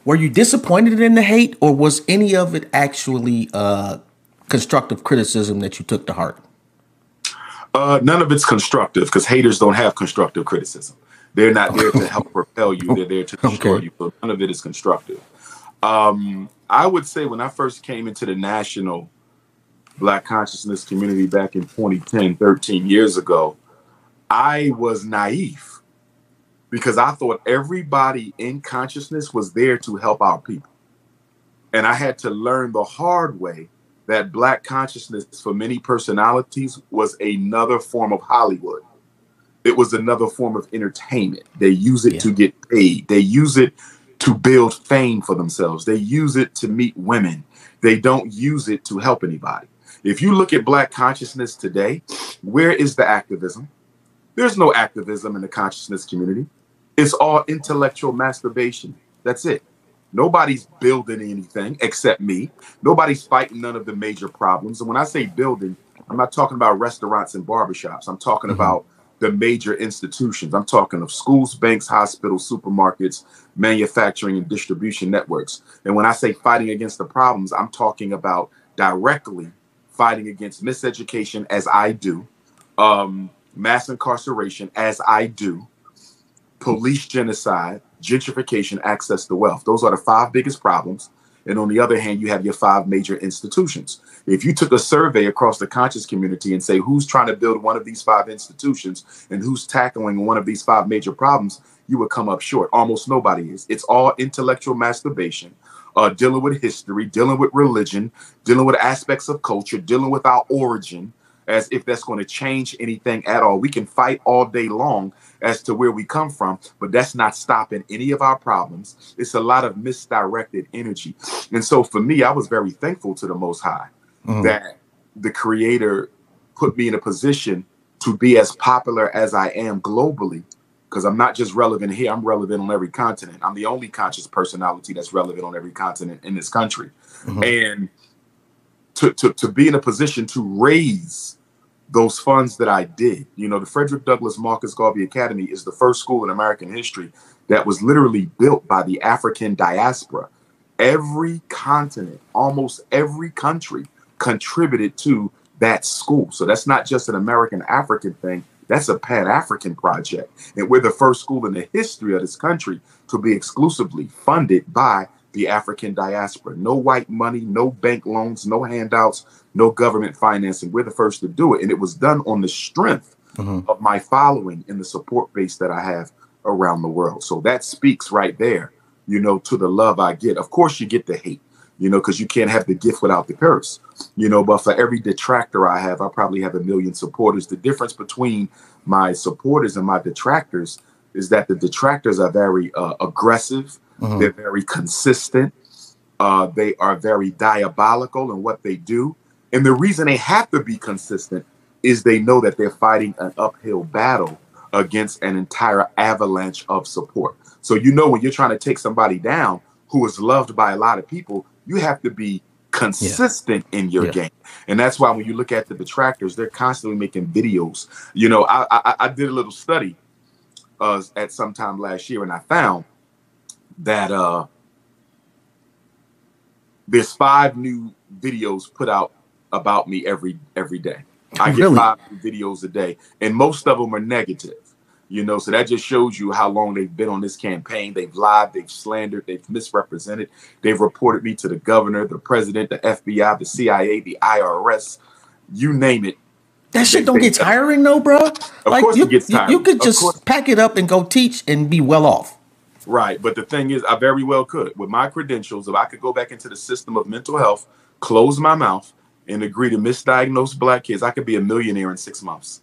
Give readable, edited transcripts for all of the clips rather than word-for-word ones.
Were you disappointed in the hate, or was any of it actually constructive criticism that you took to heart? None of it's constructive, because haters don't have constructive criticism. They're not there to help propel you. They're there to destroy you. So none of it is constructive. I would say when I first came into the national Black consciousness community back in 2010, 13 years ago, I was naive because I thought everybody in consciousness was there to help our people. And I had to learn the hard way that Black consciousness for many personalities was another form of Hollywood. It was another form of entertainment. They use it to get paid. They use it to build fame for themselves. They use it to meet women. They don't use it to help anybody. If you look at Black consciousness today, where is the activism? There's no activism in the consciousness community. It's all intellectual masturbation. That's it. Nobody's building anything except me. Nobody's fighting none of the major problems. And when I say building, I'm not talking about restaurants and barbershops. I'm talking about the major institutions. I'm talking of schools, banks, hospitals, supermarkets, manufacturing and distribution networks. And when I say fighting against the problems, I'm talking about directly fighting against miseducation, as I do, mass incarceration, as I do, police genocide, gentrification, access to wealth. Those are the 5 biggest problems. And on the other hand, you have your 5 major institutions. If you took a survey across the conscious community and say, who's trying to build one of these 5 institutions and who's tackling one of these 5 major problems, you would come up short. Almost nobody is. It's all intellectual masturbation, dealing with history, dealing with religion, dealing with aspects of culture, dealing with our origin, as if that's going to change anything at all. We can fight all day long as to where we come from, but that's not stopping any of our problems. It's a lot of misdirected energy. And so for me, I was very thankful to the Most High that the Creator put me in a position to be as popular as I am globally, because I'm not just relevant here, I'm relevant on every continent. I'm the only conscious personality that's relevant on every continent in this country. And to be in a position to raise those funds that I did. You know, the Frederick Douglass Marcus Garvey Academy is the first school in American history that was literally built by the African diaspora. Every continent, almost every country contributed to that school. So that's not just an American African thing. That's a Pan-African project. And we're the first school in the history of this country to be exclusively funded by the African diaspora. No white money, no bank loans, no handouts, no government financing. We're the first to do it. And it was done on the strength of my following and the support base that I have around the world. So that speaks right there, you know, to the love I get. Of course, you get the hate, you know, because you can't have the gift without the curse, you know, but for every detractor I have, I probably have 1 million supporters. The difference between my supporters and my detractors is that the detractors are very aggressive. They're very consistent. They are very diabolical in what they do. And the reason they have to be consistent is they know that they're fighting an uphill battle against an entire avalanche of support. So, you know, when you're trying to take somebody down who is loved by a lot of people, you have to be consistent in your game. And that's why when you look at the detractors, they're constantly making videos. You know, I did a little study at some time last year, and I found that there's 5 new videos put out about me every day. I get 5 new videos a day, and most of them are negative. You know, so that just shows you how long they've been on this campaign. They've lied, they've slandered, they've misrepresented. They've reported me to the governor, the president, the FBI, the CIA, the IRS, you name it. That shit don't get tiring though, bro. Of course it gets tiring. You could just pack it up and go teach and be well off. Right. But the thing is, I very well could. With my credentials, if I could go back into the system of mental health, close my mouth, and agree to misdiagnose Black kids, I could be a millionaire in 6 months.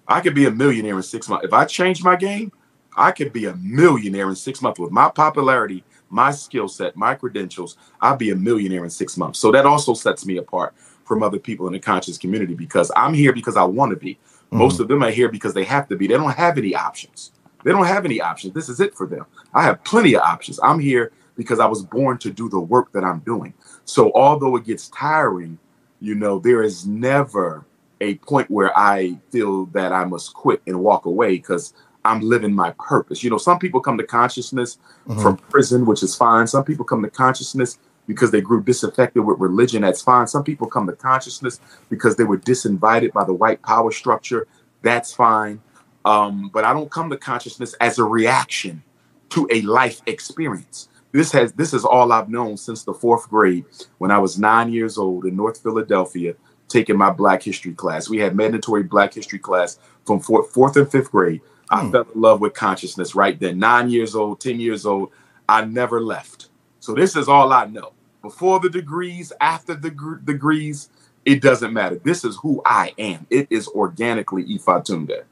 I could be a millionaire in 6 months. If I change my game, I could be a millionaire in 6 months. With my popularity, my skill set, my credentials, I'll be a millionaire in 6 months. So that also sets me apart from other people in the conscious community, because I'm here because I want to be. Most of them are here because they have to be. They don't have any options. They don't have any options. This is it for them. I have plenty of options. I'm here because I was born to do the work that I'm doing. So although it gets tiring, you know, there is never a point where I feel that I must quit and walk away, because I'm living my purpose. You know, some people come to consciousness from prison, which is fine. Some people come to consciousness because they grew disaffected with religion. That's fine. Some people come to consciousness because they were disinvited by the white power structure. That's fine. But I don't come to consciousness as a reaction to a life experience. This is all I've known since the 4th grade, when I was 9 years old in North Philadelphia, taking my Black history class. We had mandatory Black history class from 4th and 5th grade. I fell in love with consciousness right then. 9 years old, 10 years old, I never left. So this is all I know. Before the degrees, after the degrees, it doesn't matter. This is who I am. It is organically Ifatunde.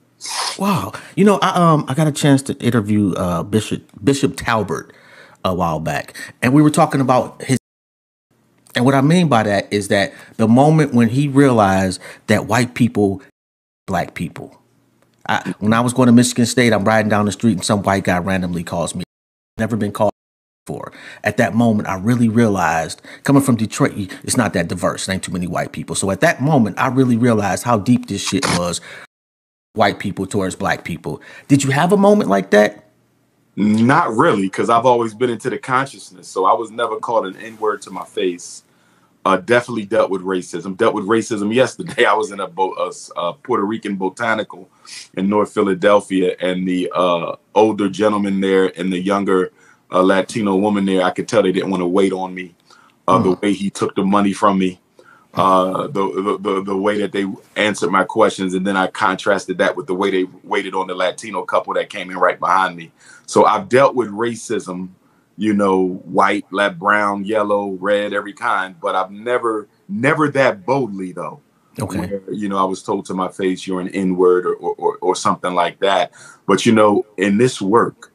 Wow. You know, I got a chance to interview Bishop Talbert a while back, and we were talking about his. And what I mean by that is that the moment when he realized that white people, Black people. When I was going to Michigan State, I'm riding down the street and some white guy randomly calls me. Never been called before. At that moment, I really realized, coming from Detroit, it's not that diverse. There ain't too many white people. So at that moment, I really realized how deep this shit was. White people towards Black people. Did you have a moment like that? Not really, because I've always been into the consciousness. So I was never called an N-word to my face. Definitely dealt with racism. Dealt with racism yesterday. I was in a Puerto Rican botanical in North Philadelphia, and the older gentleman there and the younger Latino woman there, I could tell they didn't want to wait on me. The way he took the money from me, the way that they answered my questions, and then I contrasted that with the way they waited on the Latino couple that came in right behind me. So I've dealt with racism, you know, white, black, brown, yellow, red, every kind, but I've never that boldly though. Okay. Where, you know, I was told to my face, you're an N-word or something like that. But, you know, in this work,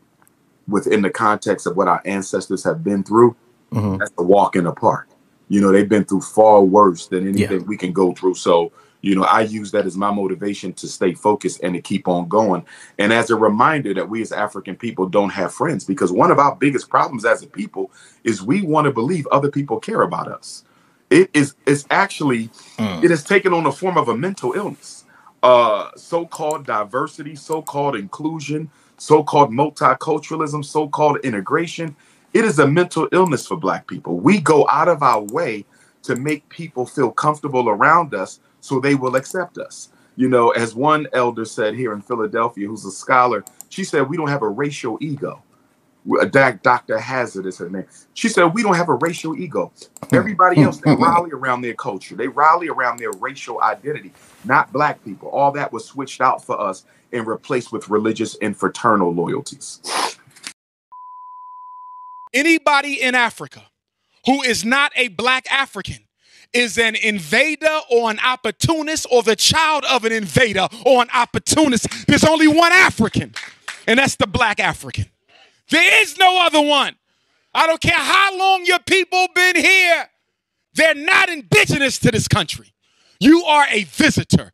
within the context of what our ancestors have been through, that's a walk in the park. You know, they've been through far worse than anything we can go through. So, you know, I use that as my motivation to stay focused and to keep on going. And as a reminder that we as African people don't have friends, because one of our biggest problems as a people is we want to believe other people care about us. It's actually, it has taken on the form of a mental illness. So-called diversity, so-called inclusion, so-called multiculturalism, so-called integration. It is a mental illness for Black people. We go out of our way to make people feel comfortable around us so they will accept us. You know, as one elder said here in Philadelphia, who's a scholar, she said, we don't have a racial ego. Dr. Hazard is her name. She said, we don't have a racial ego. Everybody else, they rally around their culture. They rally around their racial identity, not Black people. All that was switched out for us and replaced with religious and fraternal loyalties. Anybody in Africa who is not a Black African is an invader or an opportunist or the child of an invader or an opportunist. There's only one African, and that's the Black African. There is no other one. I don't care how long your people been here. They're not indigenous to this country. You are a visitor.